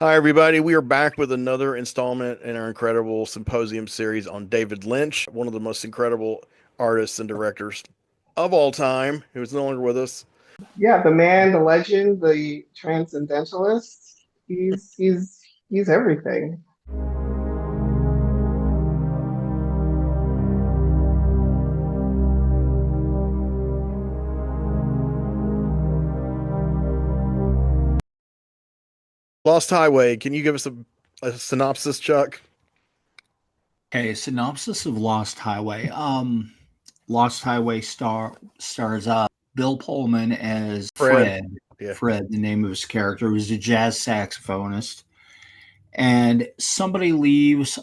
Hi, everybody. We are back with another installment in our incredible Symposium series on David Lynch, one of the most incredible artists and directors of all time, who is no longer with us. Yeah, the man, the legend, the transcendentalist. He's everything. Lost Highway. Can you give us a synopsis, Chuck? Okay, synopsis of Lost Highway. Lost Highway stars Bill Pullman as Fred. Fred. Yeah. Fred, the name of his character, who's a jazz saxophonist, and somebody leaves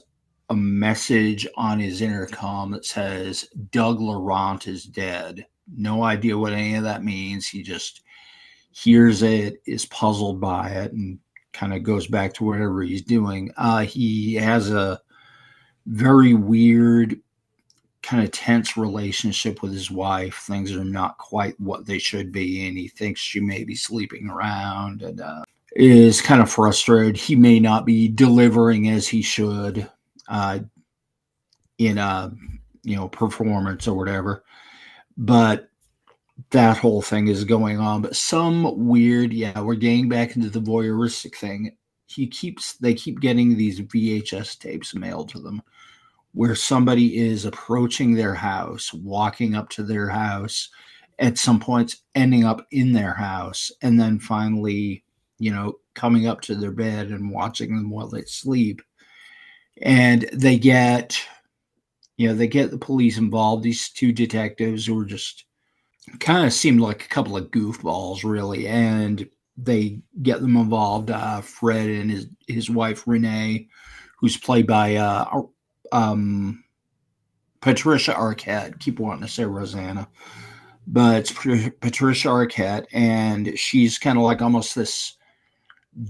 a message on his intercom that says Doug Laurent is dead. No idea what any of that means. He just hears it, is puzzled by it, and kind of goes back to whatever he's doing. He has a very weird kind of tense relationship with his wife. Things are not quite what they should be, and he thinks she may be sleeping around and is kind of frustrated. He may not be delivering as he should uh, in a performance or whatever. But that whole thing is going on. But some weird, yeah, we're getting back into the voyeuristic thing. They keep getting these VHS tapes mailed to them where somebody is approaching their house, walking up to their house, at some points ending up in their house, and then finally, coming up to their bed and watching them while they sleep. And they get the police involved. These two detectives who are just kind of seemed like a couple of goofballs, really, and they get them involved. Fred and his wife Renee, who's played by um, Patricia Arquette. Keep wanting to say Rosanna, but it's Patricia Arquette, and she's kind of like almost this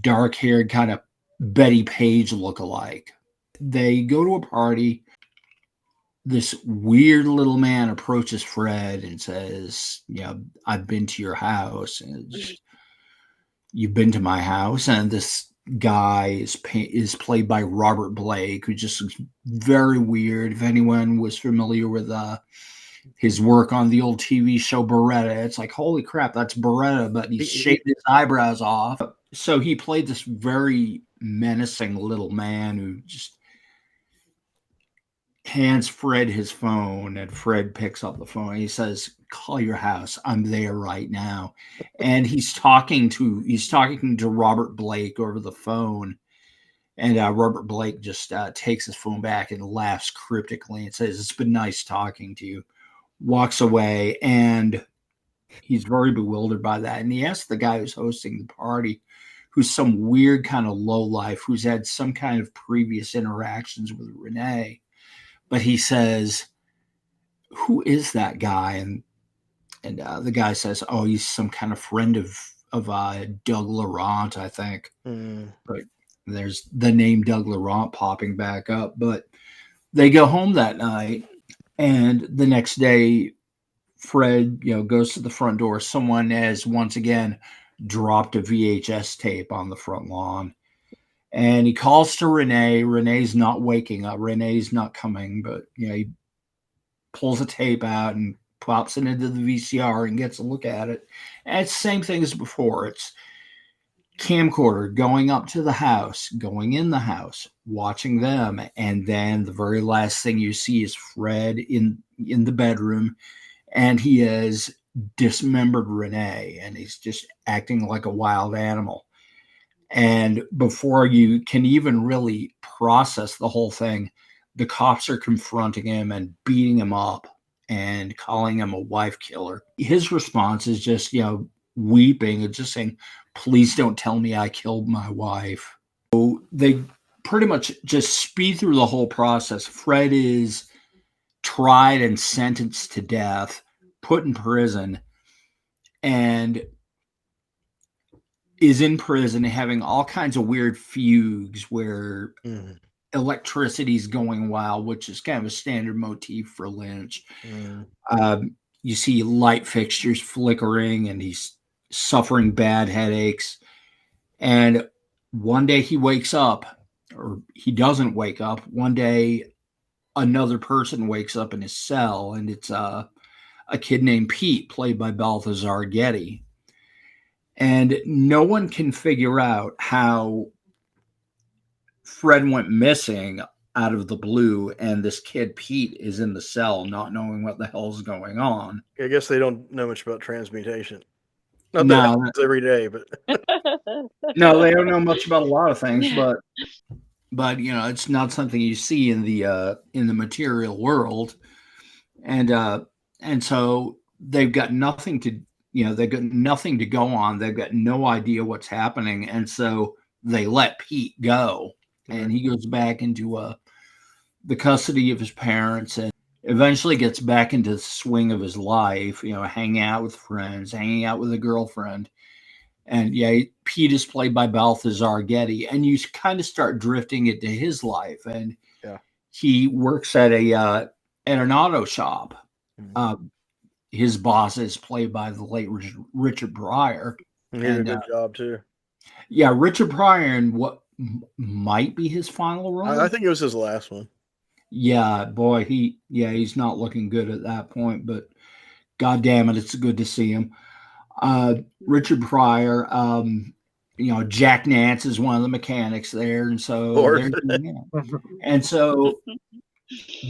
dark-haired kind of Betty Page look-alike. They go to a party. This weird little man approaches Fred and says, I've been to your house, and you've been to my house, and this guy is played by Robert Blake, who just looks very weird. If anyone was familiar with his work on the old TV show Beretta, it's like, holy crap, that's Beretta, but he's shaved his eyebrows off. So he played this very menacing little man who just hands Fred his phone, and Fred picks up the phone. He says, "Call your house. I'm there right now." And he's talking to Robert Blake over the phone, and Robert Blake just takes his phone back and laughs cryptically and says, "It's been nice talking to you." Walks away, and he's very bewildered by that. And he asks the guy who's hosting the party, who's some weird kind of low life, who's had some kind of previous interactions with Renee, but he says, "Who is that guy?" And the guy says, "Oh, he's some kind of friend of Doug Laurent, I think." Mm. But there's the name Doug Laurent popping back up. But they go home that night, and the next day, Fred, goes to the front door. Someone has once again dropped a VHS tape on the front lawn. And he calls to Renee. Renee's not waking up. Renee's not coming, but he pulls a tape out and pops it into the VCR and gets a look at it. And it's the same thing as before. It's camcorder going up to the house, going in the house, watching them, and then the very last thing you see is Fred in the bedroom, and he has dismembered Renee, and he's just acting like a wild animal. And before you can even really process the whole thing, the cops are confronting him and beating him up and calling him a wife killer. His response is just, weeping and just saying, "Please don't tell me I killed my wife." They pretty much just speed through the whole process. Fred is tried and sentenced to death, put in prison, and is in prison having all kinds of weird fugues where Mm. electricity's going wild, which is kind of a standard motif for Lynch. Mm. You see light fixtures flickering, and he's suffering bad headaches. And one day he wakes up, or he doesn't wake up. One day, another person wakes up in his cell, and it's a kid named Pete, played by Balthazar Getty. And no one can figure out how Fred went missing out of the blue, and this kid Pete is in the cell, not knowing what the hell's going on. I guess they don't know much about transmutation. Not that it No, happens every day, but no, they don't know much about a lot of things, but you know, it's not something you see in the material world, and so they've got nothing to, you know, they've got nothing to go on. They've got no idea what's happening, and so they let Pete go, and he goes back into the custody of his parents, and eventually gets back into the swing of his life. You know, hanging out with friends, hanging out with a girlfriend. And yeah, Pete is played by Balthazar Getty, and you kind of start drifting into his life. And yeah, he works at an auto shop. His boss is played by the late Richard Pryor. he did a good job too. Yeah, Richard Pryor in what might be his final role. I think it was his last one. Yeah, boy, he's not looking good at that point, but God damn it, it's good to see him. Richard Pryor, you know, Jack Nance is one of the mechanics there, and so and so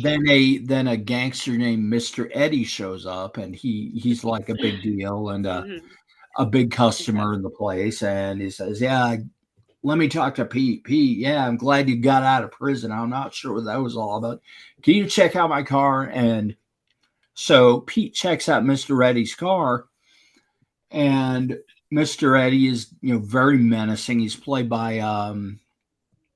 then a gangster named Mr. Eddie shows up, and he's like a big deal and a big customer in the place, and he says, "Yeah, let me talk to Pete. Pete, yeah, I'm glad you got out of prison. I'm not sure what that was all about. Can you check out my car?" And so Pete checks out Mr. Eddie's car. And Mr. Eddie is, you know, very menacing. He's played by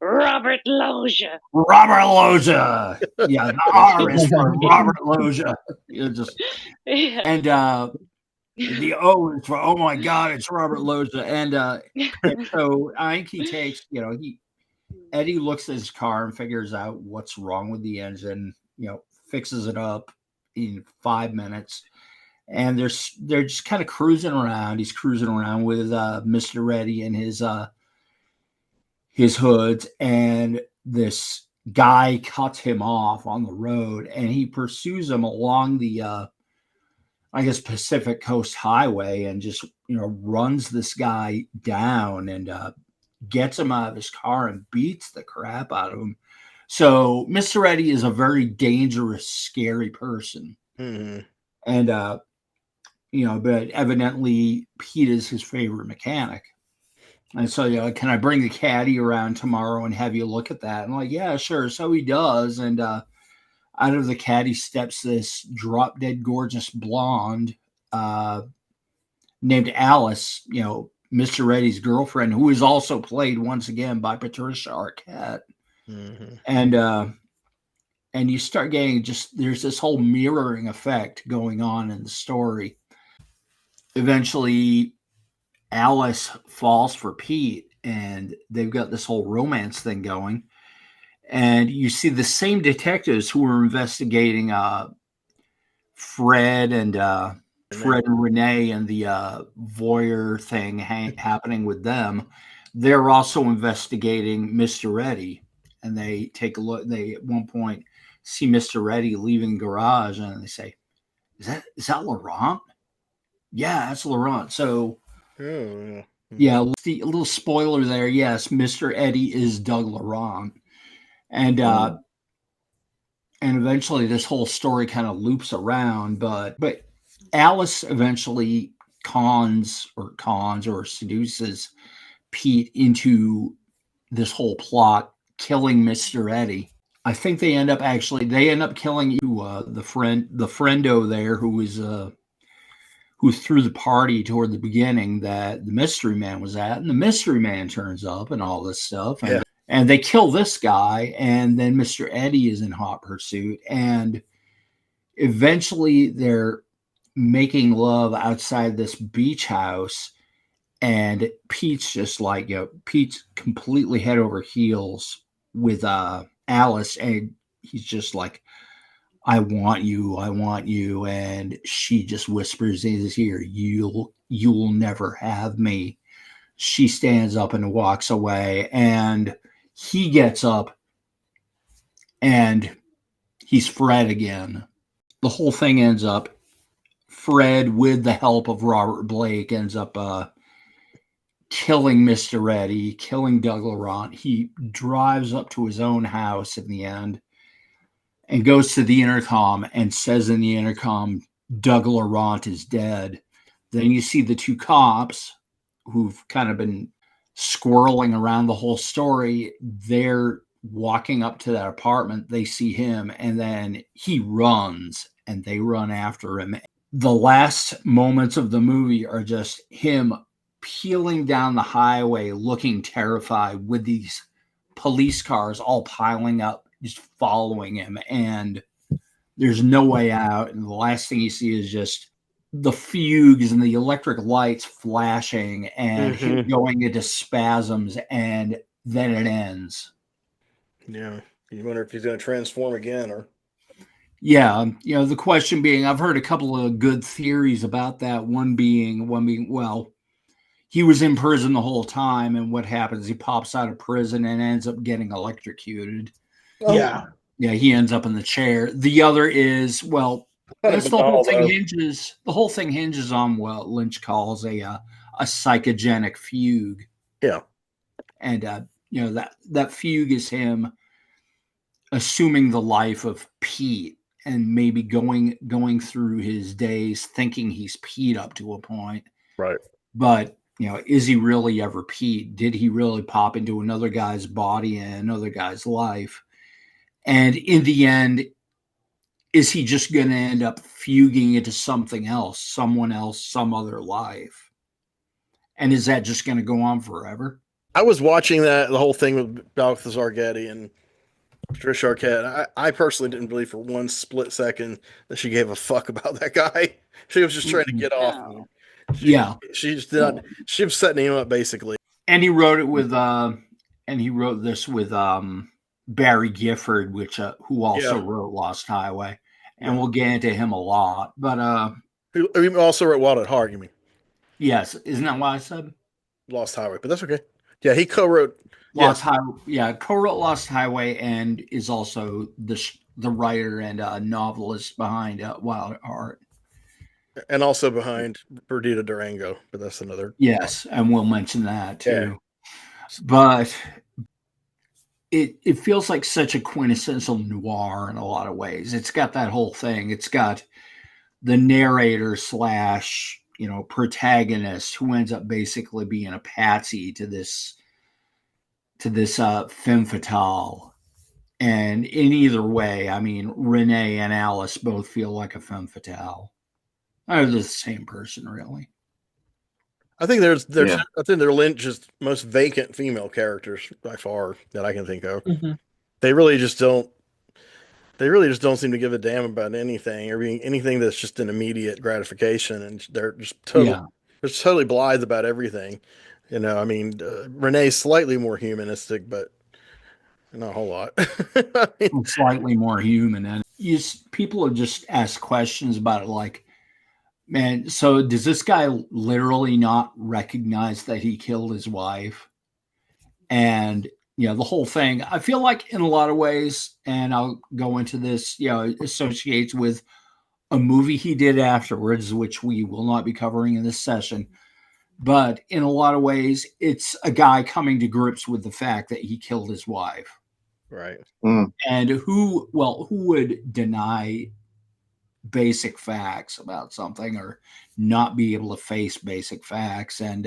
Robert Loggia. Robert Loggia. Yeah, the R is for Robert Loggia. And the O is for, oh my God, it's Robert Loggia. And so I think he takes, you know, Eddie looks at his car and figures out what's wrong with the engine, you know, fixes it up in 5 minutes. And they're just kind of cruising around. He's cruising around with Mr. Reddy and his hoods, and this guy cuts him off on the road, and he pursues him along the I guess Pacific Coast Highway, and just, you know, runs this guy down and gets him out of his car and beats the crap out of him. So Mr. Reddy is a very dangerous, scary person. Mm-hmm. And you know, but evidently Pete is his favorite mechanic. And so, you know, can I bring the caddy around tomorrow and have you look at that? And I'm like, yeah, sure. So he does. And out of the caddy steps this drop dead gorgeous blonde named Alice, you know, Mr. Reddy's girlfriend, who is also played once again by Patricia Arquette. Mm-hmm. And you start getting there's this whole mirroring effect going on in the story. Eventually, Alice falls for Pete, and they've got this whole romance thing going. And you see the same detectives who were investigating Fred and Renee and the voyeur thing happening with them. They're also investigating Mr. Reddy, and they take a look. They at one point see Mr. Reddy leaving the garage, and they say, "Is that Laurent?" Yeah, that's Laurent. So, yeah, a little spoiler there. Yes, Mr. Eddie is Doug Laurent. And eventually this whole story kind of loops around, but Alice eventually cons or seduces Pete into this whole plot, killing Mr. Eddie. I think they end up killing the friendo there who threw the party toward the beginning that the mystery man was at, and the mystery man turns up and all this stuff. And they kill this guy, and then Mr. Eddie is in hot pursuit, and eventually they're making love outside this beach house, and Pete's just like, you know, Pete's completely head over heels with Alice, and he's just like, I want you. And she just whispers in his ear, you'll never have me. she stands up and walks away, and he gets up and he's Fred again. The whole thing ends up, Fred, with the help of Robert Blake, ends up killing Mr. Reddy, killing Doug Laurent. He drives up to his own house in the end and goes to the intercom and says in the intercom, Doug Laurent is dead. Then you see the two cops who've kind of been squirreling around the whole story. They're walking up to that apartment. They see him, and then he runs, and they run after him. The last moments of the movie are just him peeling down the highway, looking terrified, with these police cars all piling up, just following him. And there's no way out. And the last thing you see is just the fugues and the electric lights flashing and him going into spasms. And then it ends. Yeah. You wonder if he's going to transform again or. Yeah, the question being, I've heard a couple of good theories about that. One being, well, he was in prison the whole time, and what happens? He pops out of prison and ends up getting electrocuted. Yeah. Yeah, he ends up in the chair. The other is, well, that's the whole thing hinges. The whole thing hinges on what Lynch calls a psychogenic fugue. Yeah, and that fugue is him assuming the life of Pete and maybe going through his days thinking he's Pete up to a point. Right. But is he really ever Pete? Did he really pop into another guy's body and another guy's life? And in the end, is he just going to end up fuging into something else, someone else, some other life? And is that just going to go on forever? I was watching the whole thing with Balthazar Getty and Trish Arquette. I personally didn't believe for one split second that she gave a fuck about that guy. She was just trying to get off. She just did not. She was setting him up basically. And he wrote it with this with Barry Gifford, who also wrote Lost Highway, and we'll get into him a lot. But he also wrote Wild at Heart. You mean? Yes, isn't that what I said? Lost Highway, but that's okay. Yeah, he co-wrote Lost Highway. Yeah, co-wrote Lost Highway, and is also the writer and novelist behind Wild at Heart, and also behind Perdita Durango. But that's another. Yes, and we'll mention that too. Yeah. But it feels like such a quintessential noir in a lot of ways. It's got that whole thing. It's got the narrator / protagonist who ends up basically being a patsy to this femme fatale. And in either way, I mean, Renee and Alice both feel like a femme fatale. They're the same person, really. I think I think they're Lynch's most vacant female characters by far that I can think of. Mm-hmm. They really just don't seem to give a damn about anything or being anything that's just an immediate gratification, and they're just totally blithe about everything. I mean, Renee's slightly more humanistic, but not a whole lot. Slightly more human, and people have just asked questions about it, like, man, so does this guy literally not recognize that he killed his wife? And the whole thing, I feel like in a lot of ways, and I'll go into this, associates with a movie he did afterwards, which we will not be covering in this session. But in a lot of ways, it's a guy coming to grips with the fact that he killed his wife. Right. Mm. And who would deny basic facts about something or not be able to face basic facts? And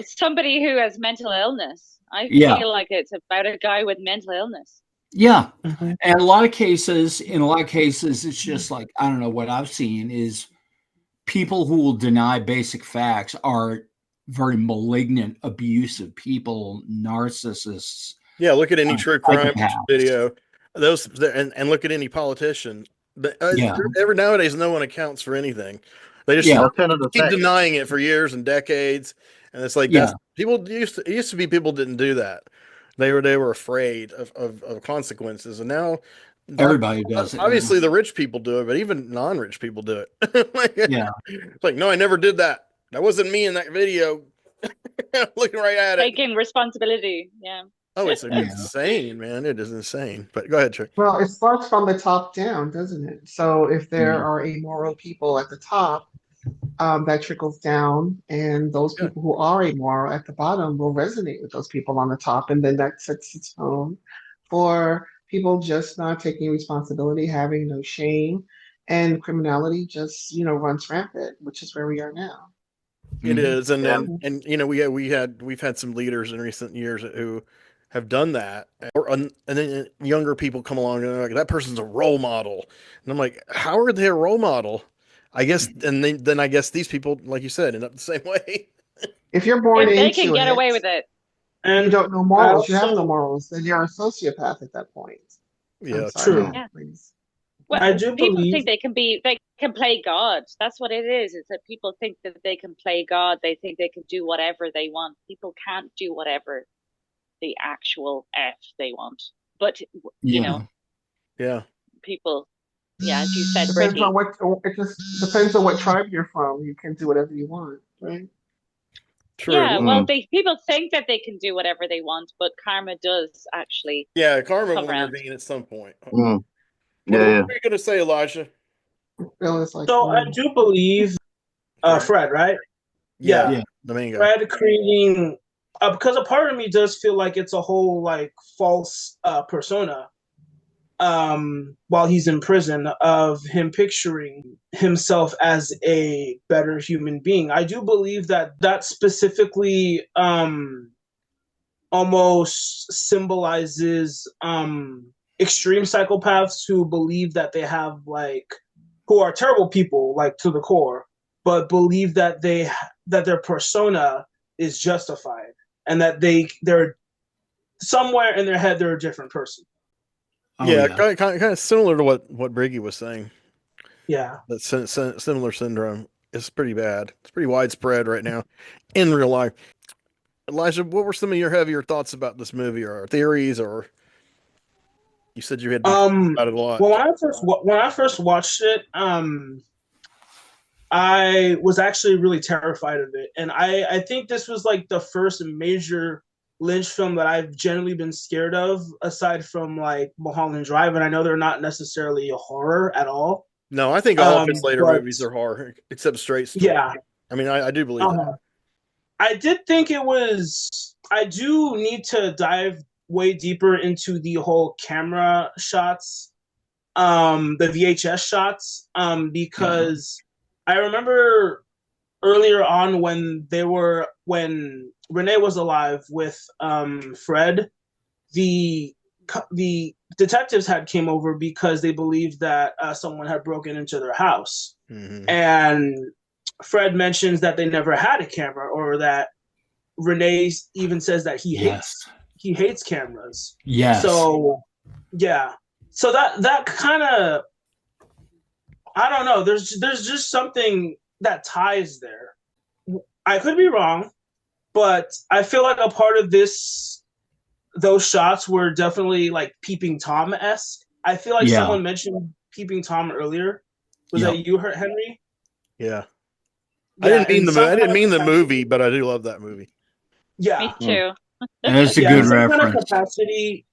somebody who has mental illness. I feel like it's about a guy with mental illness. Yeah. Mm-hmm. And in a lot of cases, it's just like, I don't know, what I've seen is people who will deny basic facts are very malignant, abusive people, narcissists. Yeah, look at any true crime video. And look at any politician. Every nowadays, no one accounts for anything. They just keep denying it for years and decades. And it's like people used to be people didn't do that. They were afraid of consequences, and now everybody does it. Obviously, the rich people do it, but even non-rich people do it. It's like, no, I never did that. That wasn't me in that video. Looking right at it. Taking responsibility. Yeah. Oh, it's insane, man. It is insane. But go ahead, Chuck. Well, it starts from the top down, doesn't it? So if there are amoral people at the top, that trickles down, and those people who are amoral at the bottom will resonate with those people on the top, and then that sets the tone for people just not taking responsibility, having no shame, and criminality just runs rampant, which is where we are now. It is, and we've had some leaders in recent years who have done that, and then younger people come along and they're like, that person's a role model, and I'm like, how are they a role model? I guess, and then I guess these people, like you said, end up the same way. If you're born into they can get away with it, and you don't know morals, you have no morals, then you're a sociopath at that point. Yeah, true. Yeah. Well, I do people think they can play God. That's what it is. It's that people think that they can play God. They think they can do whatever they want. People can't do whatever the actual F they want. But people, as you said, it just depends on what tribe you're from. You can do whatever you want, right? True. Yeah, well, people think that they can do whatever they want, but karma does actually. Yeah, karma will intervene at some point. Mm. What are you going to say, Elijah? So I do believe Fred, right? Yeah, the main guy. Fred creating, because a part of me does feel like it's a whole like false persona while he's in prison of him picturing himself as a better human being. I do believe that specifically almost symbolizes extreme psychopaths who believe that they have who are terrible people to the core, but believe that their persona is justified and that they're somewhere in their head they're a different person. Kind of similar to what Briggie was saying. Yeah, that similar syndrome is pretty bad. It's pretty widespread right now in real life. Elijah, what were some of your heavier thoughts about this movie, or theories, or you said you had about it a lot? Well, when I first watched it, I was actually really terrified of it, and I think this was like the first major Lynch film that I've generally been scared of, aside from Mulholland Drive, and I know they're not necessarily a horror at all. No, I think all of his later movies are horror, except Straight Story. Yeah, I mean, I do believe that. I did think it was. I do need to dive way deeper into the whole camera shots, the VHS shots, because I remember earlier on when Renee was alive with Fred, the detectives had came over because they believed that someone had broken into their house, and Fred mentions that they never had a camera, or that Renee even says that he hates cameras. Yes. So so that kind of, I don't know. There's just something that ties there. I could be wrong, but I feel like a part of those shots were definitely Peeping Tom-esque. I feel like someone mentioned Peeping Tom earlier. Was that you, Henry? Yeah. I didn't mean the movie, but I do love that movie. Yeah, me too. That's a good reference. Kind of capacity,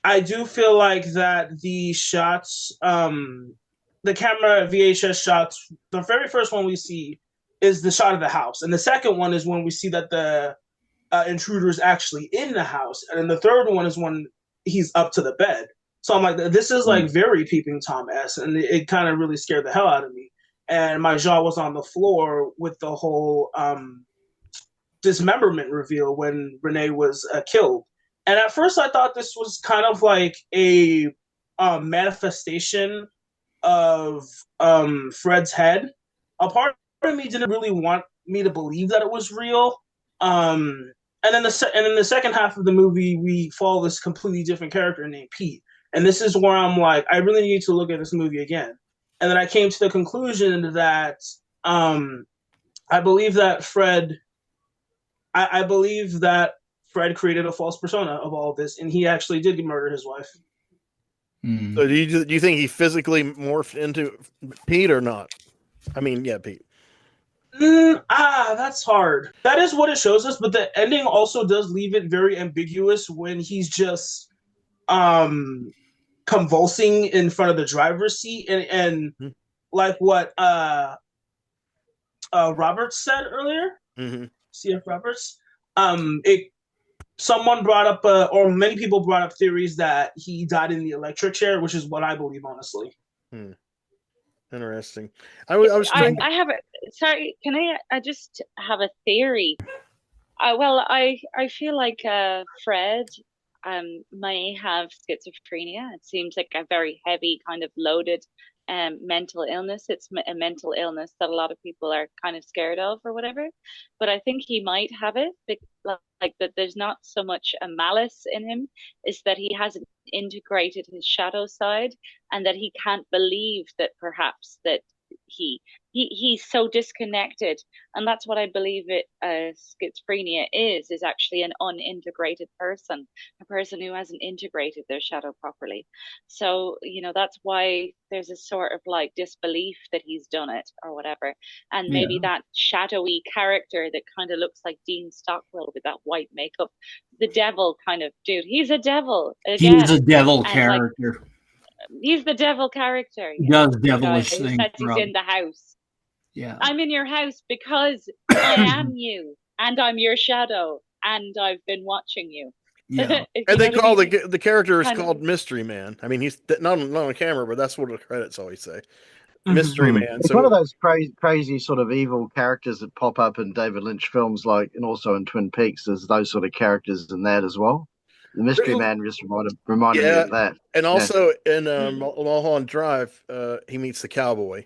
I do feel like that the shots, the camera VHS shots, the very first one we see is the shot of the house, and the second one is when we see that the intruder is actually in the house, and then the third one is when he's up to the bed. So I'm like, this is very Peeping Tom-esque, and it kind of really scared the hell out of me. And my jaw was on the floor with the whole dismemberment reveal when Renee was killed. And at first I thought this was kind of like a manifestation of Fred's head. A part of me didn't really want me to believe that it was real. And then in the second half of the movie, we follow this completely different character named Pete. And this is where I'm like, I really need to look at this movie again. And then I came to the conclusion that I believe that Fred created a false persona of all of this, and he actually did murder his wife. So do you think he physically morphed into Pete or not? I mean, yeah, Pete. That's hard. That is what it shows us, but the ending also does leave it very ambiguous when he's just convulsing in front of the driver's seat, and like what Roberts said earlier, CF Roberts. Someone brought up, or many people brought up theories that he died in the electric chair, which is what I believe, honestly. Interesting. I was trying. I have a sorry. Can I just have a theory? Well, I feel like Fred may have schizophrenia. It seems like a very heavy kind of loaded mental illness. It's a mental illness that a lot of people are kind of scared of or whatever. But I think he might have it. Like that, there's not so much a malice in him, is that he hasn't integrated his shadow side, and that he can't believe that perhaps that he's so disconnected, and that's what I believe it schizophrenia is actually an unintegrated person, a person who hasn't integrated their shadow properly. So that's why there's a sort of like disbelief that he's done it or whatever, and maybe that shadowy character that kind of looks like Dean Stockwell with that white makeup, the devil kind of dude. He's a devil again. He's a devil character. He's the devil character. He does devilish things. He's in the house. Yeah. I'm in your house because I am you, and I'm your shadow, and I've been watching you. Yeah. And they call the character is called Mystery Man. I mean, he's not on camera, but that's what the credits always say. Mystery Man. It's one of those crazy sort of evil characters that pop up in David Lynch films, and also in Twin Peaks. There's those sort of characters in that as well. The Mystery Man just reminded me of that. And also in Mulholland Drive, he meets the cowboy.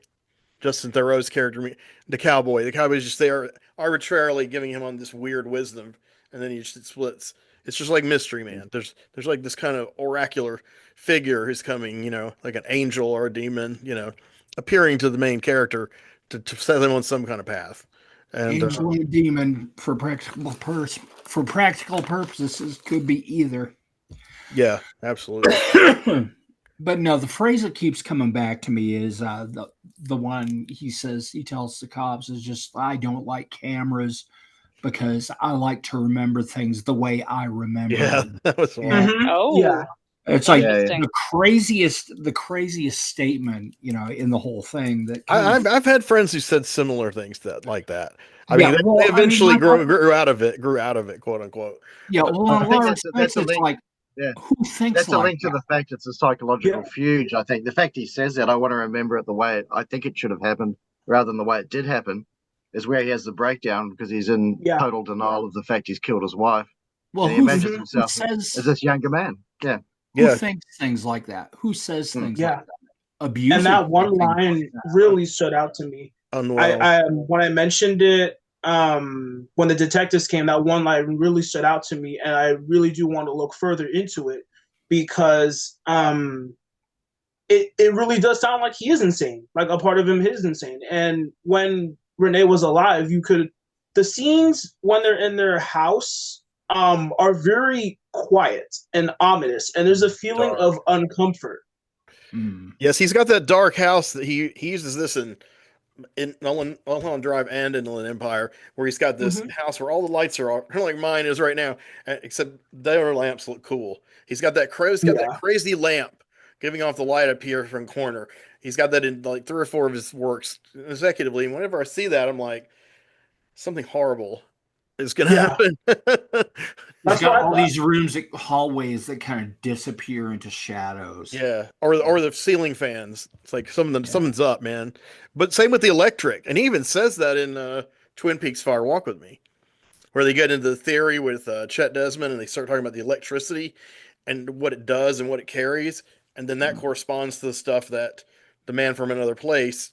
Justin Theroux's character, the cowboy. The cowboy's just there arbitrarily giving him on this weird wisdom, and then he just splits. It's just like Mystery Man. There's like this kind of oracular figure who's coming, like an angel or a demon, appearing to the main character to set them on some kind of path. And angel and demon for practical purposes could be either. Yeah, absolutely. But no, the phrase that keeps coming back to me is the one he tells the cops is just, I don't like cameras because I like to remember things the way I remember them. That was It's like the craziest statement, in the whole thing. That I've had friends who said similar things like that. I mean, they eventually grew out of it, quote unquote. Yeah, well, I think that's a link. Like, who thinks that's a link to the fact it's a psychological fugue. I think the fact he says that, I want to remember it the way I think it should have happened, rather than the way it did happen, is where he has the breakdown because he's in total denial of the fact he's killed his wife. Well, and he imagines himself as this younger man. Yeah. Who thinks things like that? Who says things like that? Abuse. And that one line really stood out to me. I when I mentioned it, when the detectives came, that one line really stood out to me, and I really do want to look further into it because it really does sound like he is insane. Like a part of him is insane. And when Renee was alive, the scenes when they're in their house are very quiet and ominous, and there's a feeling of uncomfort. Yes, he's got that dark house that he uses this in Mulholland Drive and in Inland Empire, where he's got this house where all the lights are kind of like mine is right now, except their lamps look cool. He's got that crazy lamp giving off the light up here from corner. He's got that in like 3 or 4 of his works consecutively. And whenever I see that, I'm like, something horrible is going to happen. He's got all these rooms, hallways that kind of disappear into shadows. Yeah, or the ceiling fans. It's like something's up, man. But same with the electric, and he even says that in Twin Peaks: Fire Walk with Me, where they get into the theory with Chet Desmond, and they start talking about the electricity and what it does and what it carries, and then that corresponds to the stuff that the man from another place,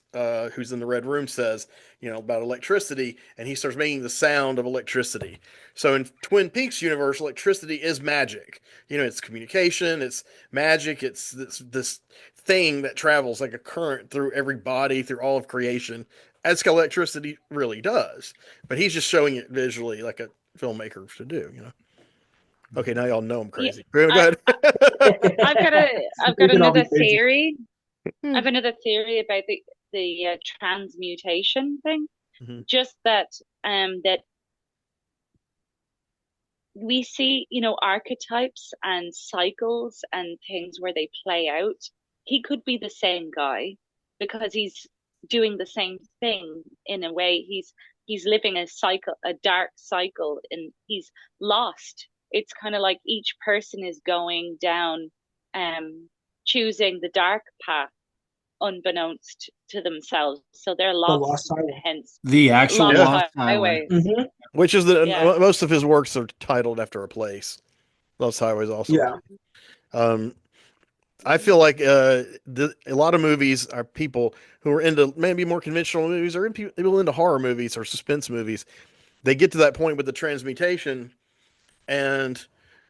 who's in the red room, says, about electricity, and he starts making the sound of electricity. So in Twin Peaks universe, electricity is magic. It's communication, it's magic, it's this thing that travels like a current through every body, through all of creation, as electricity really does. But he's just showing it visually like a filmmaker should do, Okay, now y'all know I'm crazy. Go ahead. I've got another theory. I have another theory about the transmutation thing. just that that we see, archetypes and cycles and things where they play out. He could be the same guy because he's doing the same thing in a way. He's living a dark cycle, and he's lost. It's kind of like each person is going down, choosing the dark path unbeknownst to themselves. So they're lost, hence the actual lost highway. Which is most of his works are titled after a place. Lost Highways also. Yeah. I feel like a lot of movies are people who are into maybe more conventional movies, or people into horror movies or suspense movies. They get to that point with the transmutation, and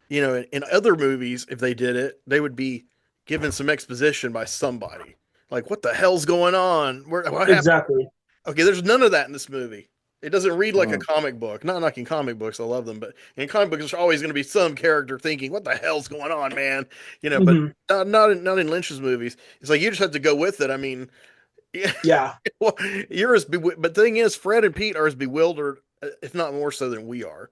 in other movies, if they did it, they would be given some exposition by somebody. Like, what the hell's going on? What exactly? Okay, there's none of that in this movie. It doesn't read like a comic book. Not liking comic books, I love them, but in comic books, there's always going to be some character thinking, "What the hell's going on, man?" But not in Lynch's movies. It's like you just have to go with it. I mean, yeah. Well, but the thing is, Fred and Pete are as bewildered, if not more so, than we are.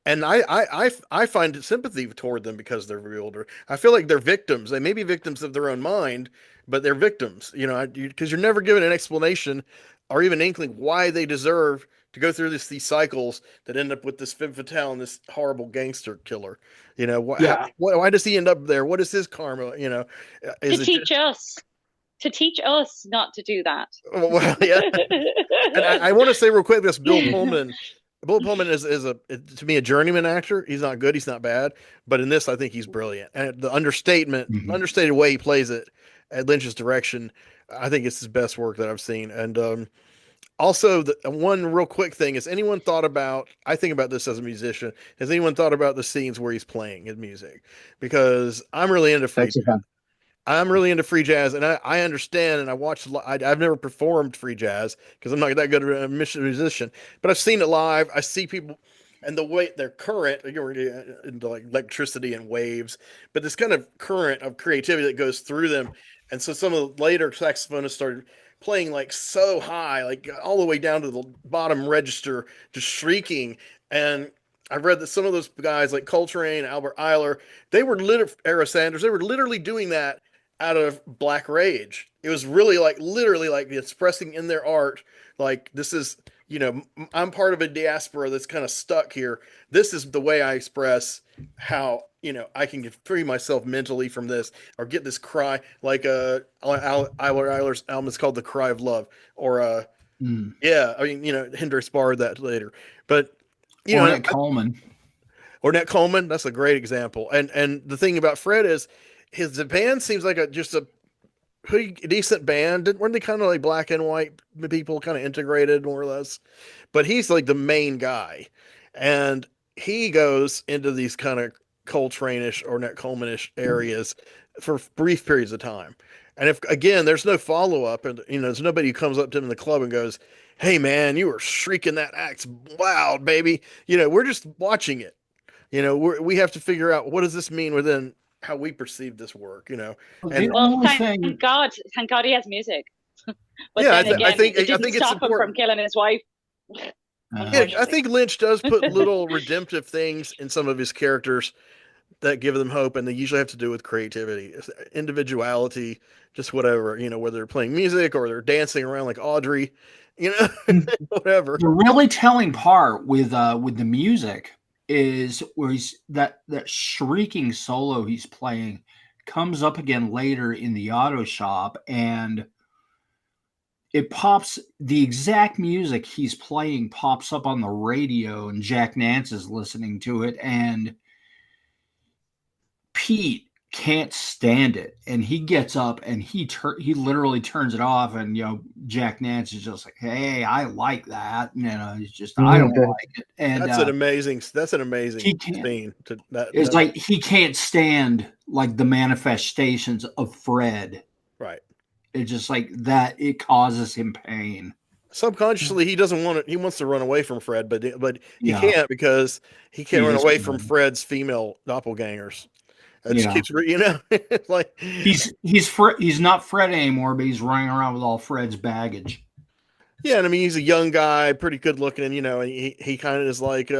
And I find sympathy toward them because they're bewildered. I feel like they're victims. They may be victims of their own mind, but they're victims. Because you're never given an explanation or even inkling why they deserve to go through these cycles that end up with this femme fatale and this horrible gangster killer. Why does he end up there? What is his karma? To teach us not to do that. Well, yeah. And I want to say real quick, this Bill Pullman. Bill Pullman is to me a journeyman actor. He's not good. He's not bad. But in this, I think he's brilliant. And the understated way he plays it at Lynch's direction, I think it's his best work that I've seen. And also, one real quick thing is, anyone thought about, I think about this as a musician, has anyone thought about the scenes where he's playing his music? Because I'm really into free jazz. I'm really into free jazz, and I understand, and I watched. I've never performed free jazz because I'm not that good of a musician, but I've seen it live. I see people, and the way their current, into like electricity and waves, but this kind of current of creativity that goes through them. And so some of the later saxophonists started playing like so high, like all the way down to the bottom register, just shrieking. And I've read that some of those guys like Coltrane, Albert Eiler, Era Sanders, they were literally doing that out of black rage. It was really literally expressing in their art, like, this is, I'm part of a diaspora that's kind of stuck here. This is the way I express how, I can free myself mentally from this, or get this cry, like Eiler's album is called The Cry of Love, or yeah, I mean, Hendrix borrowed that later, but Ornette Coleman, that's a great example. And the thing about Fred is the band seems like just a pretty decent band. Weren't they kind of like black and white people, kind of integrated more or less? But he's like the main guy, and he goes into these kind of Coltrane-ish or Ornette Coleman-ish areas for brief periods of time. And if, again, there's no follow-up, and there's nobody who comes up to him in the club and goes, "Hey man, you were shrieking that act loud, baby." We're just watching it. We have to figure out, what does this mean within how we perceive this work, And thank God he has music. But yeah, then I think it's important him from killing his wife. Yeah, I think Lynch does put little redemptive things in some of his characters that give them hope, and they usually have to do with creativity, individuality, just whatever, whether they're playing music or they're dancing around like Audrey, whatever. The really telling part with the music is where that shrieking solo he's playing comes up again later in the auto shop, and it pops, the exact music he's playing pops up on the radio, and Jack Nance is listening to it, and Pete can't stand it, and he gets up and he literally turns it off, and Jack Nance is just like, "Hey, I like that," he's just, "I don't like it." And that's an amazing scene. It's like he can't stand like the manifestations of Fred. Right. It's just like that. It causes him pain. Subconsciously, he doesn't want it. He wants to run away from Fred, but he can't, because he can't run away from Fred's female doppelgangers. It just keeps, like he's not Fred anymore, but he's running around with all Fred's baggage. Yeah, and I mean he's a young guy, pretty good looking, and and he kind of is like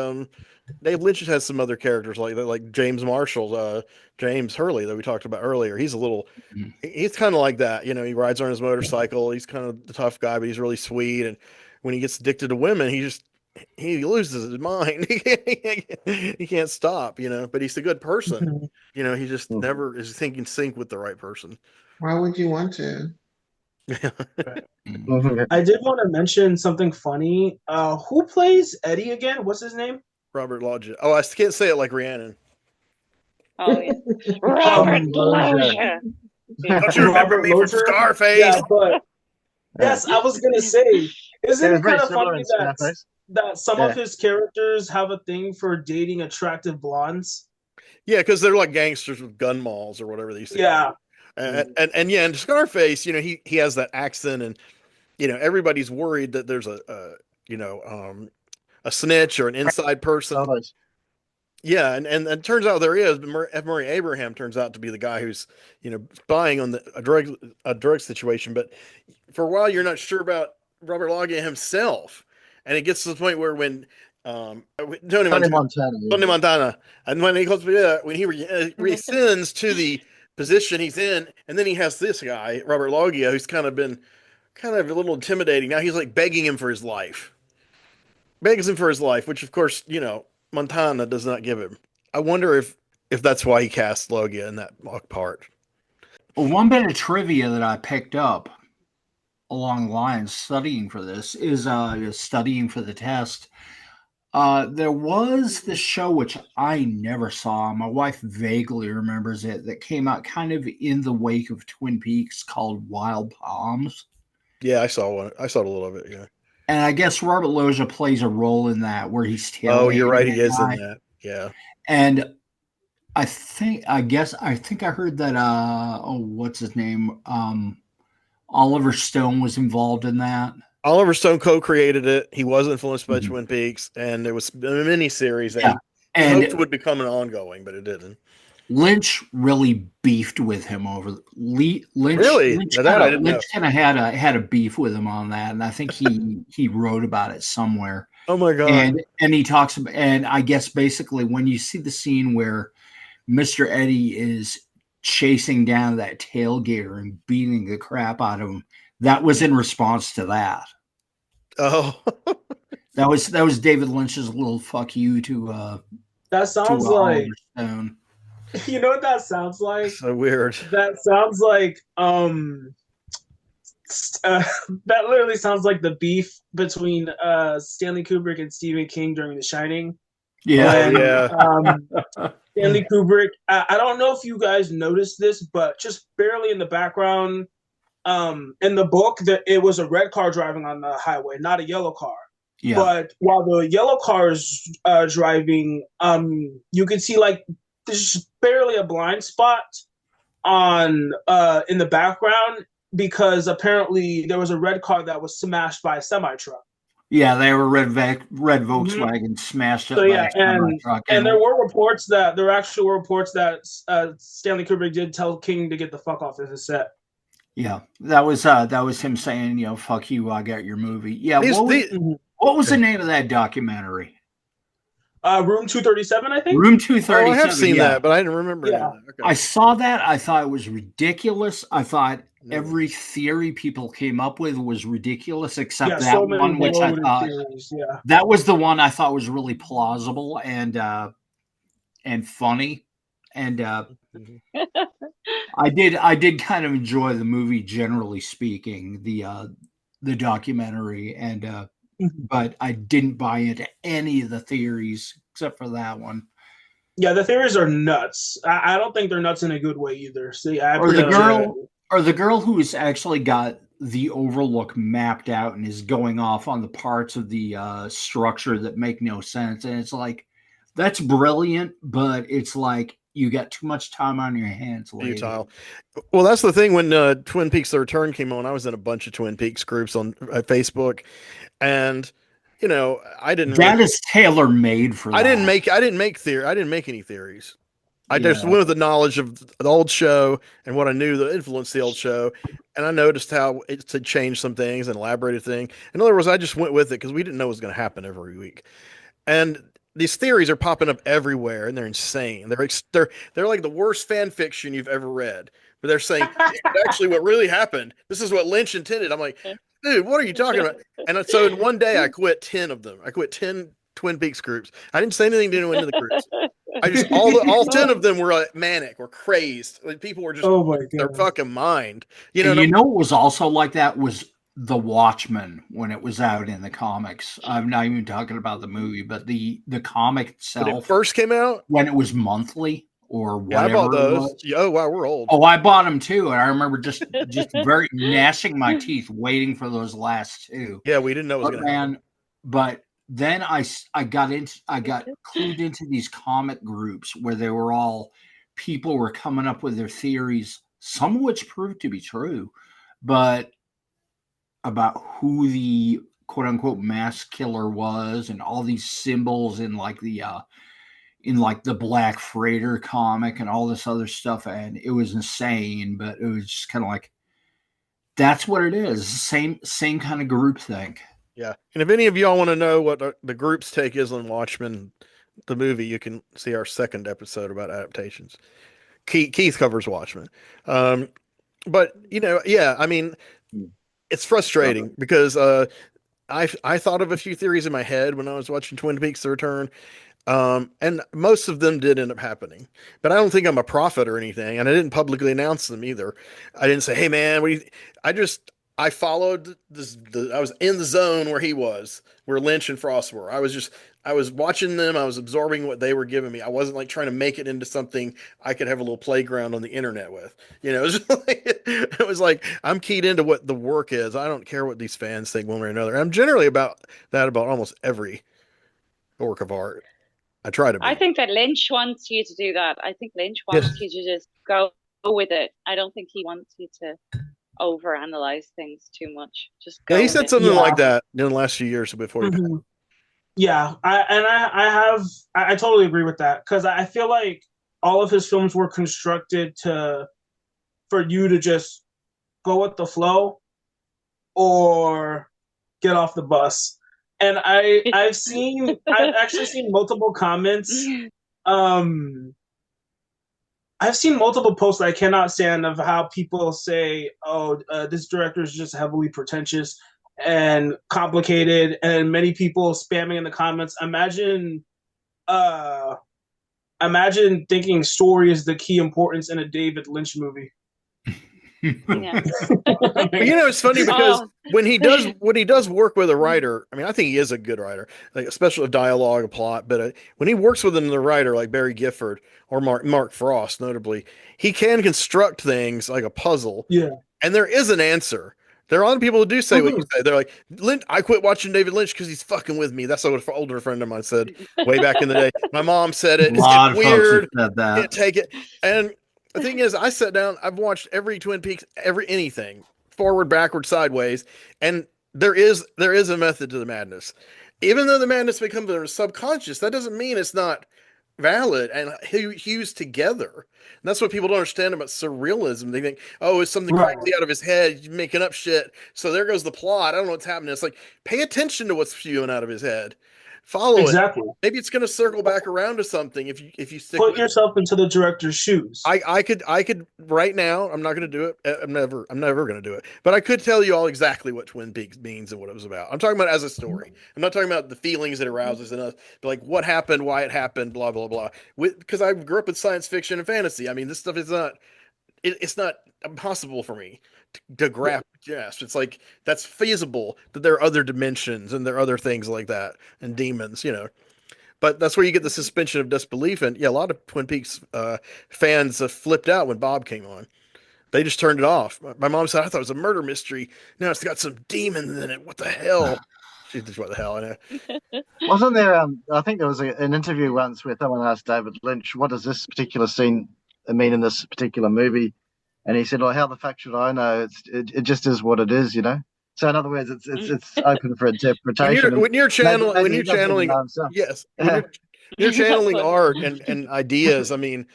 Dave Lynch has some other characters like that, like James Marshall, James Hurley that we talked about earlier. He's kind of like that, he rides on his motorcycle. He's kind of the tough guy, but he's really sweet. And when he gets addicted to women, he loses his mind. He can't stop, but he's a good person. He just never is thinking sync with the right person. Why would you want to? I did want to mention something funny. Who plays Eddie again? What's his name? Robert Loggia. Oh, I can't say it like Rhiannon. Oh yeah, Robert Loggia. Don't you remember me from Scarface? Yeah, but yes, I was gonna say, isn't it kind of funny that some of his characters have a thing for dating attractive blondes? Yeah, because they're like gangsters with gun malls or whatever they say. Yeah. And yeah, in Scarface, he has that accent, and everybody's worried that there's a snitch or an inside person. Yeah, and it turns out there is. F. Murray Abraham turns out to be the guy who's spying on a drug situation. But for a while, you're not sure about Robert Loggia himself, and it gets to the point where when Tony Montana, and when he goes when he rescinds to the position he's in, and then he has this guy Robert Loggia who's kind of a little intimidating. Now he's like begging him for his life, which of course Montana does not give him. I wonder if that's why he cast Loggia in that part. Well, one bit of trivia that I picked up along the lines studying for this is studying for the test. There was the show which I never saw. My wife vaguely remembers it, that came out kind of in the wake of Twin Peaks, called Wild Palms. Yeah, I saw one. I saw a little of it. Yeah. And I guess Robert Loggia plays a role in that where he's tailing. Oh, you're right. He is in that. Yeah. And I think I heard that, what's his name? Oliver Stone was involved in that. Oliver Stone co-created it. He was influenced by Twin Peaks, and it was a miniseries that he hoped would become an ongoing, but it didn't. Lynch really beefed with him over Lynch. Really? Lynch kind of had a beef with him on that, and I think he wrote about it somewhere. Oh my god! And he talks about, and I guess basically when you see the scene where Mr. Eddie is chasing down that tailgater and beating the crap out of him, that was in response to that. Oh, that was David Lynch's little fuck you to. That sounds like. Stone. You know what that sounds like? So weird. That sounds like that literally sounds like the beef between Stanley Kubrick and Stephen King during The Shining. Yeah, Stanley Kubrick. I don't know if you guys noticed this, but just barely in the background, in the book, that it was a red car driving on the highway, not a yellow car. Yeah. But while the yellow car is driving, you can see like there's barely a blind spot on in the background, because apparently there was a red car that was smashed by a semi truck. Yeah, they were red Volkswagen smashed up by a semi truck. And there were reports that Stanley Kubrick did tell King to get the fuck off of his set. Yeah, that was him saying, fuck you, I got your movie. Yeah, what was the name of that documentary? Room 237, I think. Room 237. Oh, I have seen that, but I didn't remember. Yeah. Okay. I saw that. I thought it was ridiculous. I thought every theory people came up with was ridiculous, except that one, which I thought that was the one I thought was really plausible and funny. And I did kind of enjoy the movie, generally speaking, the documentary, and but I didn't buy into any of the theories except for that one. Yeah, the theories are nuts. I don't think they're nuts in a good way either. See, or the girl who's actually got the overlook mapped out and is going off on the parts of the structure that make no sense, and it's like, that's brilliant, but it's like you got too much time on your hands. Futile. Well, that's the thing. When Twin Peaks: The Return came on, I was in a bunch of Twin Peaks groups on Facebook, and I didn't. That is tailor made for that. I didn't make any theories. I just went with the knowledge of the old show and what I knew that influenced the old show. And I noticed how it had changed some things and elaborated things. In other words, I just went with it because we didn't know what was going to happen every week. And these theories are popping up everywhere, and they're insane. They're like the worst fan fiction you've ever read. But they're saying this is actually what really happened. This is what Lynch intended. I'm like, dude, what are you talking about? And so in one day, I quit 10 of them. I quit 10 Twin Peaks groups. I didn't say anything to anyone in the groups. I just all 10 of them were like manic or crazed. Like people were just their fucking mind. You know what was also like that was The Watchmen when it was out in the comics. I'm not even talking about the movie, but the comic itself. When it first came out, when it was monthly or whatever. I bought those. Oh wow, we're old. Oh, I bought them too, and I remember just very gnashing my teeth waiting for those last two. Yeah, we didn't know it was going to happen. But then I got clued into these comic groups where they were people were coming up with their theories, some of which proved to be true, but about who the quote unquote mass killer was and all these symbols in like the Black Freighter comic and all this other stuff. And it was insane, but it was just kind of like, that's what it is. Same kind of groupthink. Yeah. And if any of y'all want to know what the group's take is on Watchmen, the movie, you can see our second episode about adaptations. Keith covers Watchmen. But I mean, it's frustrating because I thought of a few theories in my head when I was watching Twin Peaks: The Return. And most of them did end up happening, but I don't think I'm a prophet or anything. And I didn't publicly announce them either. I didn't say, hey man, I followed I was in the zone where Lynch and Frost were. I was watching them. I was absorbing what they were giving me. I wasn't like trying to make it into something I could have a little playground on the internet with, it was like, I'm keyed into what the work is. I don't care what these fans think one way or another. I'm generally about almost every work of art. I try to be. I think that Lynch wants you to do that. I think Lynch wants you to just go with it. I don't think he wants you to overanalyze things too much. Just go. Yeah, he said something like that in the last few years before. Mm-hmm. Yeah, I totally agree with that because I feel like all of his films were constructed for you to just go with the flow or get off the bus. And I've actually seen multiple comments. I've seen multiple posts I cannot stand of how people say, this director is just heavily pretentious and complicated, and many people spamming in the comments. Imagine thinking story is the key importance in a David Lynch movie. Yeah. But it's funny because when he does work with a writer, I mean, I think he is a good writer, like especially a dialogue, a plot. But when he works with another writer like Barry Gifford or Mark Frost, notably, he can construct things like a puzzle. Yeah, and there is an answer. There are a lot of people who do say what you say. They're like, I quit watching David Lynch because he's fucking with me. That's what an older friend of mine said way back in the day. My mom said it. It's getting weird. Can't take it. And the thing is, I sat down, I've watched every Twin Peaks, anything, forward, backward, sideways, and there is a method to the madness. Even though the madness becomes subconscious, that doesn't mean it's not valid and used together. And that's what people don't understand about surrealism. They think, it's something crazy out of his head, he's making up shit. So there goes the plot. I don't know what's happening. It's like, pay attention to what's spewing out of his head. Follow exactly. It. Maybe it's going to circle back around to something if you stick put yourself into the director's shoes. I could right now. I'm not going to do it. I'm never going to do it. But I could tell you all exactly what Twin Peaks means and what it was about. I'm talking about as a story. I'm not talking about the feelings it arouses in us, but like what happened, why it happened, blah blah blah. Because I grew up with science fiction and fantasy. I mean, this stuff is not. It's not impossible for me to grasp. Yes, it's like that's feasible that there are other dimensions and there are other things like that and demons, But that's where you get the suspension of disbelief. And a lot of Twin Peaks fans flipped out when Bob came on. They just turned it off. My mom said, I thought it was a murder mystery. Now it's got some demons in it. What the hell? She's just, what the hell? I know. Wasn't there, I think there was an interview once where someone asked David Lynch, what does this particular scene mean in this particular movie? And he said, how the fuck should I know? It just is what it is, So in other words, it's open for interpretation. When you're channeling art and ideas, I mean,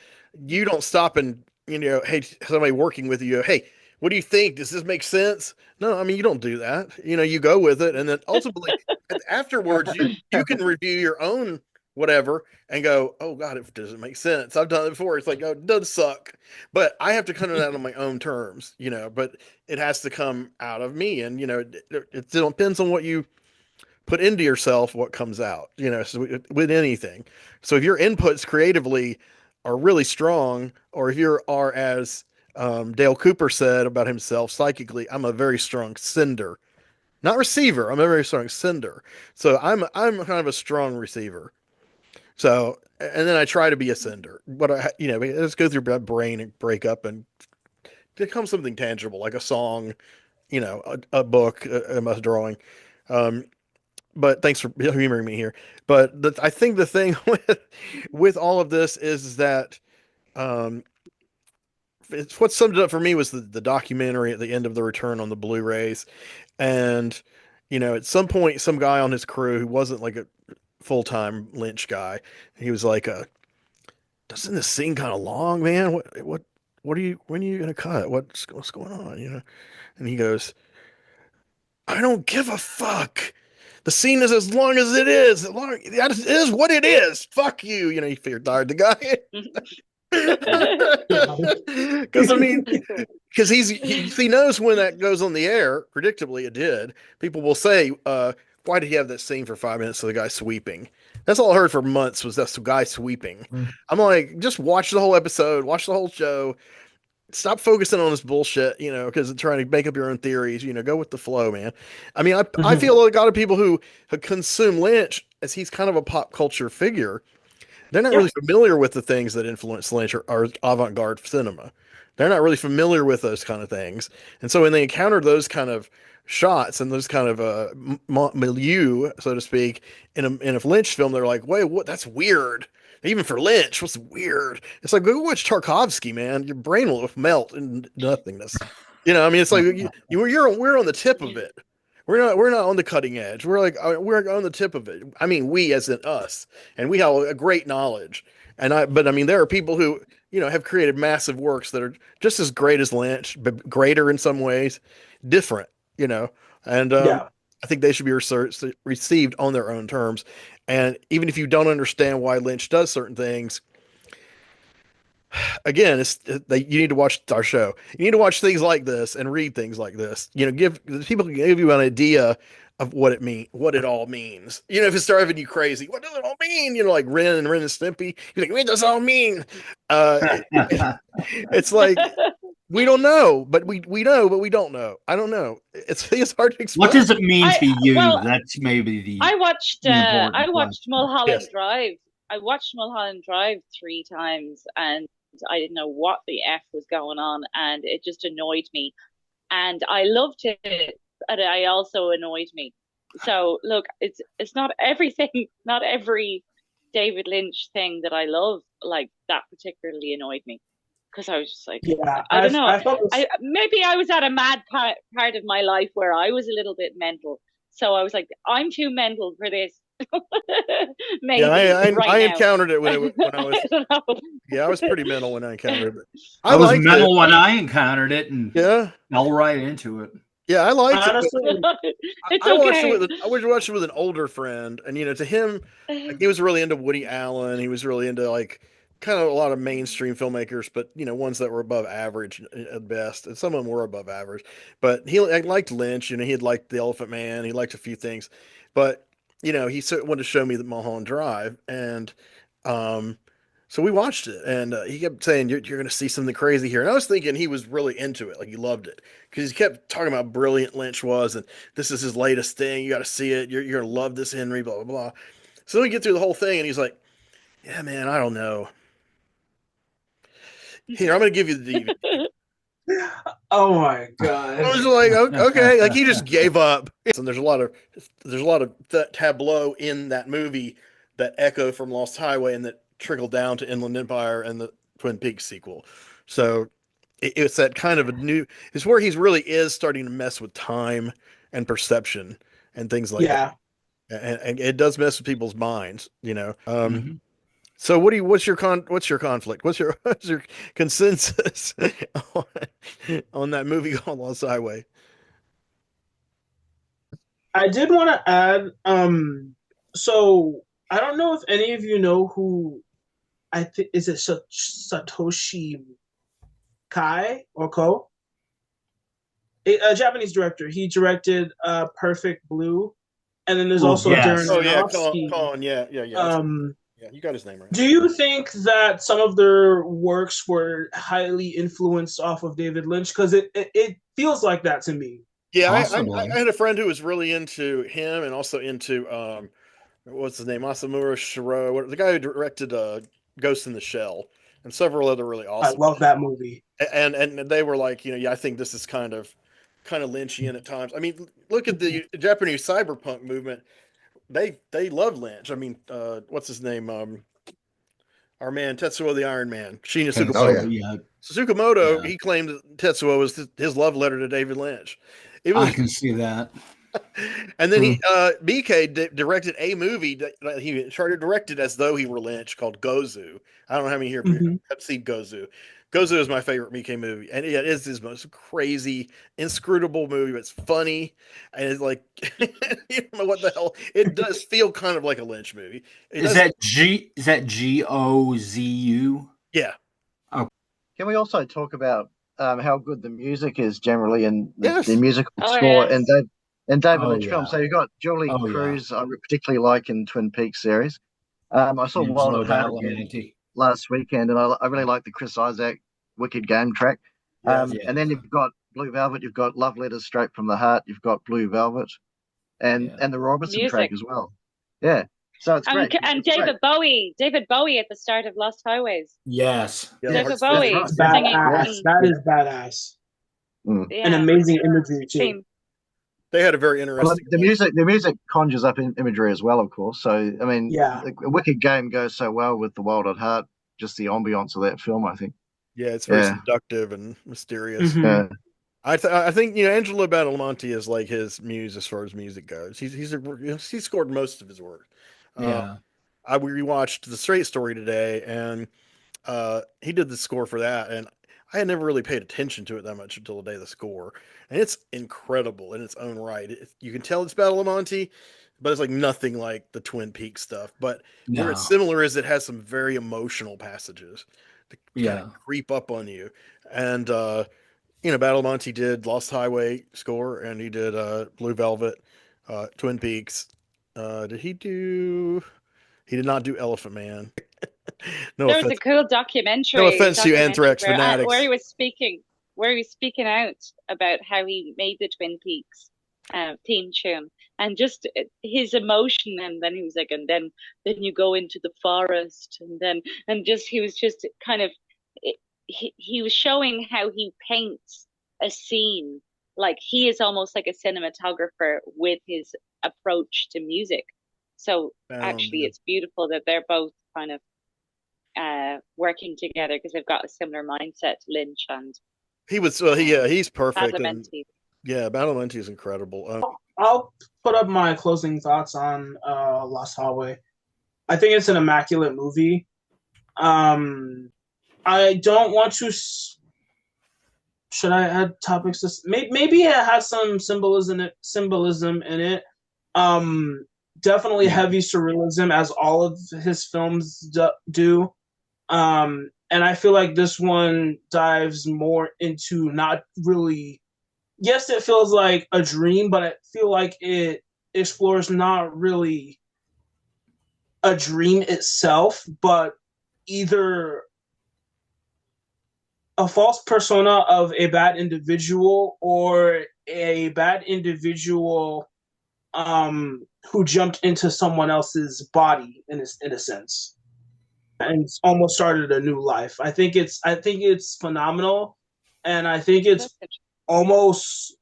you don't stop and, hey, somebody working with you, hey, what do you think? Does this make sense? No, I mean, you don't do that. You go with it. And then ultimately afterwards, you can review your own whatever and go, oh God, it doesn't make sense. I've done it before. It's like, oh, it does suck, but I have to come to that on my own terms, but it has to come out of me. And, it depends on what you put into yourself, what comes out, so with anything. So if your inputs creatively are really strong, or if you are, as Dale Cooper said about himself psychically, I'm a very strong sender, not receiver. I'm a very strong sender. So I'm kind of a strong receiver. So, and then I try to be a sender. But let's go through that brain and break up and become something tangible, like a song, a book, a drawing. But thanks for humoring me here. But I think the thing with all of this is that it's what summed it up for me was the documentary at the end of the return on the Blu-rays. And, at some point, some guy on his crew who wasn't like a full-time Lynch guy, he was like, doesn't this scene kind of long, man? What are you, when are you going to cut? What's going on? And he goes, I don't give a fuck. The scene is as long as it is. That is what it is. Fuck you. He tired the guy. Because because he knows when that goes on the air. Predictably, it did. People will say, "Why did he have that scene for 5 minutes of the guy sweeping?" That's all I heard for months was that guy sweeping. I'm like, just watch the whole episode, watch the whole show. Stop focusing on this bullshit, because it's trying to make up your own theories. Go with the flow, man. I mean, I feel like a lot of people who consume Lynch, as he's kind of a pop culture figure, they're not really familiar with the things that influence Lynch or avant-garde cinema. They're not really familiar with those kind of things. And so when they encounter those kind of shots and those kind of milieu, so to speak, in a Lynch film, they're like, wait, what? That's weird. Even for Lynch, what's weird? It's like, go watch Tarkovsky, man. Your brain will melt in nothingness. I mean, it's like we're on the tip of it. We're not on the cutting edge. We're on the tip of it. I mean, we as in us, and we have a great knowledge. But I mean, there are people who have created massive works that are just as great as Lynch, but greater in some ways, different. And I think they should be received on their own terms. And even if you don't understand why Lynch does certain things, again, you need to watch our show. You need to watch things like this and read things like this. People can give you an idea of what it all means. If it's driving you crazy, what does it all mean? Like Ren and Stimpy. You're like, what does it all mean? It's like, we don't know, but we know, but we don't know. I don't know. It's hard to explain. What does it mean to you? That's maybe the. I watched Mulholland Drive. I watched Mulholland Drive 3 times, and I didn't know what the F was going on, and it just annoyed me. And I loved it, but it also annoyed me. So look, it's not everything, not every David Lynch thing that I love, like that particularly annoyed me. Because I was just like, I don't know. Maybe I was at a mad part of my life where I was a little bit mental. So I was like, I'm too mental for this. Maybe I encountered it when I was. I was pretty mental when I encountered it. I was mental when I encountered it, and fell right into it. Yeah, I liked it. I watched it with an older friend, and to him, he was really into Woody Allen. He was really into kind of a lot of mainstream filmmakers, but ones that were above average at best, and some of them were above average. But he liked Lynch. He had liked The Elephant Man. He liked a few things, but he wanted to show me the Mulholland Drive, and so we watched it, and he kept saying, "You're going to see something crazy here." And I was thinking he was really into it, like he loved it, because he kept talking about how brilliant Lynch was, and this is his latest thing. You got to see it. You're going to love this, Henry. Blah blah blah. So we get through the whole thing, and he's like, "Yeah, man, I don't know. Here, I'm going to give you the DVD." Oh my god! I was like, okay, like he just gave up. And there's a lot of tableau in that movie that echo from Lost Highway and that trickle down to Inland Empire and the Twin Peaks sequel. So it's that kind of it's where he's really is starting to mess with time and perception and things like that. And it does mess with people's minds, So what's your conflict? What's your consensus on that movie called Lost Highway? I did want to add, so I don't know if any of you know who I think is it Satoshi Kai or Ko? A Japanese director. He directed Perfect Blue, and then there's also Darren Aronofsky. Colin, yeah. Yeah, you got his name right. Do you think that some of their works were highly influenced off of David Lynch? Because it feels like that to me. Yeah, I had a friend who was really into him and also into what's his name, Masamura Shiro, the guy who directed Ghost in the Shell and several other really awesome. I love that movie. And they were like, I think this is kind of Lynchian at times. I mean, look at the Japanese cyberpunk movement. They love Lynch. I mean, what's his name? Our man Tetsuo the Iron Man, Shinya Tsukamoto. Tsukamoto, he claimed that Tetsuo was his love letter to David Lynch. I can see that. And then BK directed a movie that he directed as though he were Lynch called Gozu. I don't know how many here have seen Gozu. Gozu is my favorite BK movie, and it is his most crazy, inscrutable movie. But it's funny, and it's like, you don't know what the hell. It does feel kind of like a Lynch movie. Is that Gozu? Yeah. Oh. Can we also talk about how good the music is generally in the musical score and David Lynch films? So you've got Julie Cruz, I particularly like in Twin Peaks series. I saw Wild at Heart last weekend, and I really like the Chris Isaak Wicked Game track. And then you've got Blue Velvet, you've got Love Letters Straight from the Heart, you've got Blue Velvet, and the Robertson track as well. Yeah, so it's great. And David Bowie at the start of Lost Highways. Yes, David Bowie singing. That is badass. An amazing imagery too. They had a very interesting. The music conjures up imagery as well, of course. So I mean, the Wicked Game goes so well with the Wild at Heart. Just the ambiance of that film, I think. Yeah, it's very seductive and mysterious. Mm-hmm. I think Angelo Badalamenti is like his muse as far as music goes. He's scored most of his work. I rewatched The Straight Story today, and he did the score for that, and I had never really paid attention to it that much until the day of the score. And it's incredible in its own right. You can tell it's Badalamenti, but it's like nothing like the Twin Peaks stuff. But where it's similar is it has some very emotional passages to kind of creep up on you. And, Badalamenti did Lost Highway score, and he did Blue Velvet, Twin Peaks. He did not do Elephant Man. There was a cool documentary. No offense to Anthrax fanatics. Where he was speaking out about how he made the Twin Peaks theme tune and just his emotion, and then he was like, and then you go into the forest, he was just kind of he was showing how he paints a scene, like he is almost like a cinematographer with his approach to music. So actually, it's beautiful that they're both kind of working together because they've got a similar mindset to Lynch, and he's perfect. Badalamenti. Badalamenti is incredible. I'll put up my closing thoughts on Lost Highway. I think it's an immaculate movie. I don't want to. Should I add topics? Maybe it has some symbolism in it. Definitely heavy surrealism, as all of his films do. And I feel like this one dives more into not really. Yes, it feels like a dream, but I feel like it explores not really a dream itself, but either a false persona of a bad individual or a bad individual who jumped into someone else's body in a sense and almost started a new life. I think it's phenomenal, and I think it's almost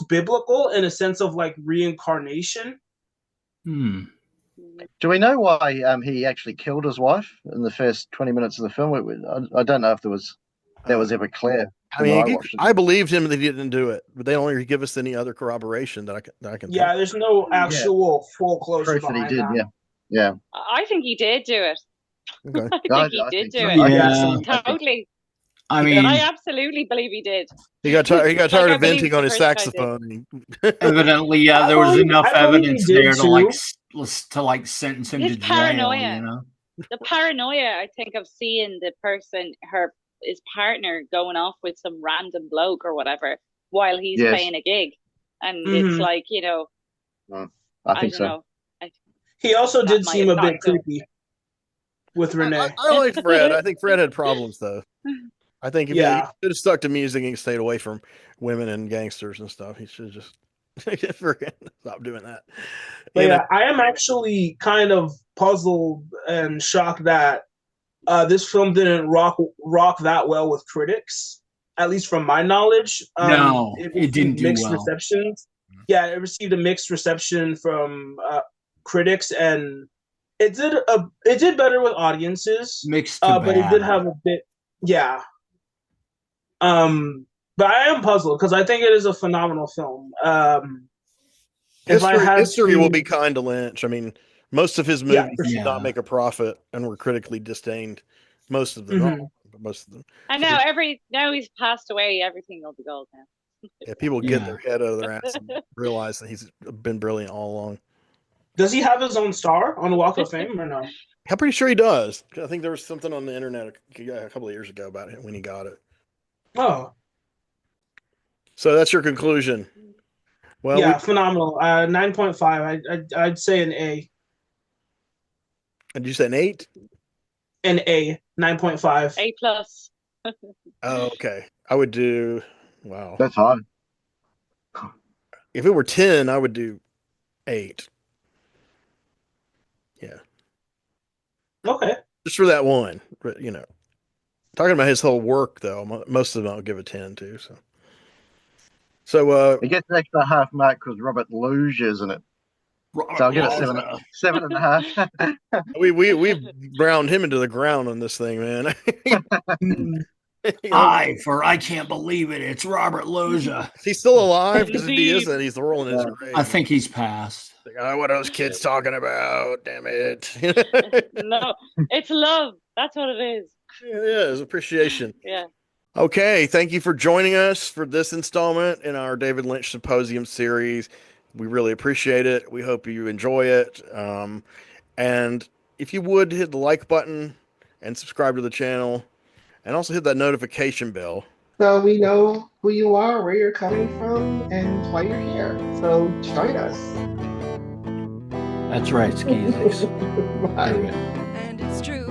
biblical in a sense of like reincarnation. Do we know why he actually killed his wife in the first 20 minutes of the film? I don't know if that was ever clear. I mean, I believed him that he didn't do it, but they don't give us any other corroboration that I can. Yeah, there's no actual full closure proof that he did. that. Yeah. I think he did do it. Okay. I think he did do it. Yeah. Totally. I mean, I absolutely believe he did. He got tired of believe venting on the his first guy did. saxophone. evidently, yeah, I there was believe- enough I believe he evidence did there too. to like sentence him His to jail. paranoia. You know, The paranoia, I think, of seeing the person, his partner, going off with some random bloke or whatever while he's Yes. playing a gig, and it's like, you know, I think don't so. know. He also That did might seem have a not bit done. creepy with Renee. I like Fred. I think Fred had problems though. I think if he Yeah. should have stuck to music and stayed away from women and gangsters and stuff. He should have just stop doing that. But You know? yeah, I am actually kind of puzzled and shocked that this film didn't rock that well with critics, at least from my knowledge. No, it didn't do mixed well. receptions. Yeah, it received a mixed reception from critics, and it did better with audiences. Mixed to but it bad. did have a bit, yeah. But I am puzzled because I think it is a phenomenal film. History will be kind to Lynch. I mean, most of his movies did not Yeah. make a profit and were critically disdained. Most of them, not all, but most of them. And now he's passed away, everything will be gold now. Yeah, people get their head out of their ass and realize that he's been brilliant all along. Does he have his own star on the Walk of Fame or no? I'm pretty sure he does. I think there was something on the internet a couple of years ago about it when he got it. Oh. So that's your conclusion. Well, yeah, phenomenal. 9.5. I'd say an A. Did you say an 8? An A. 9.5. A plus. Oh, okay. I would do. Wow. That's hard. If it were 10, I would do 8. Yeah. Okay. Just for that one, but talking about his whole work though, most of them I'll give a 10 to. So it gets an extra half mark because Robert Luge's in it. So I'll give it 7.5. we ground him into the ground on this thing, man. I can't believe it. It's Robert Loggia. Is he still alive? Because if he isn't, he's rolling his grave. I think he's passed. Like, what are those kids talking about? Damn it. No, it's love. That's what it is. It is appreciation. Yeah. Okay, thank you for joining us for this installment in our David Lynch Symposium series. We really appreciate it. We hope you enjoy it. And if you would, hit the like button and subscribe to the channel. And also hit that notification bell. So we know who you are, where you're coming from, and why you're here. So join us. That's right, Skeezix. And it's true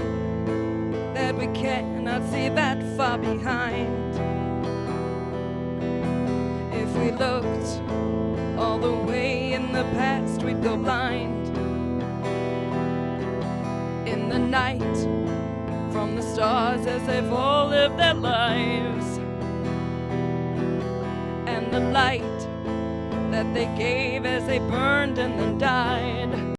that we cannot see that far behind. If we looked all the way in the past, we'd go blind. In the night, from the stars as they've all lived their lives, and the light that they gave as they burned and then died.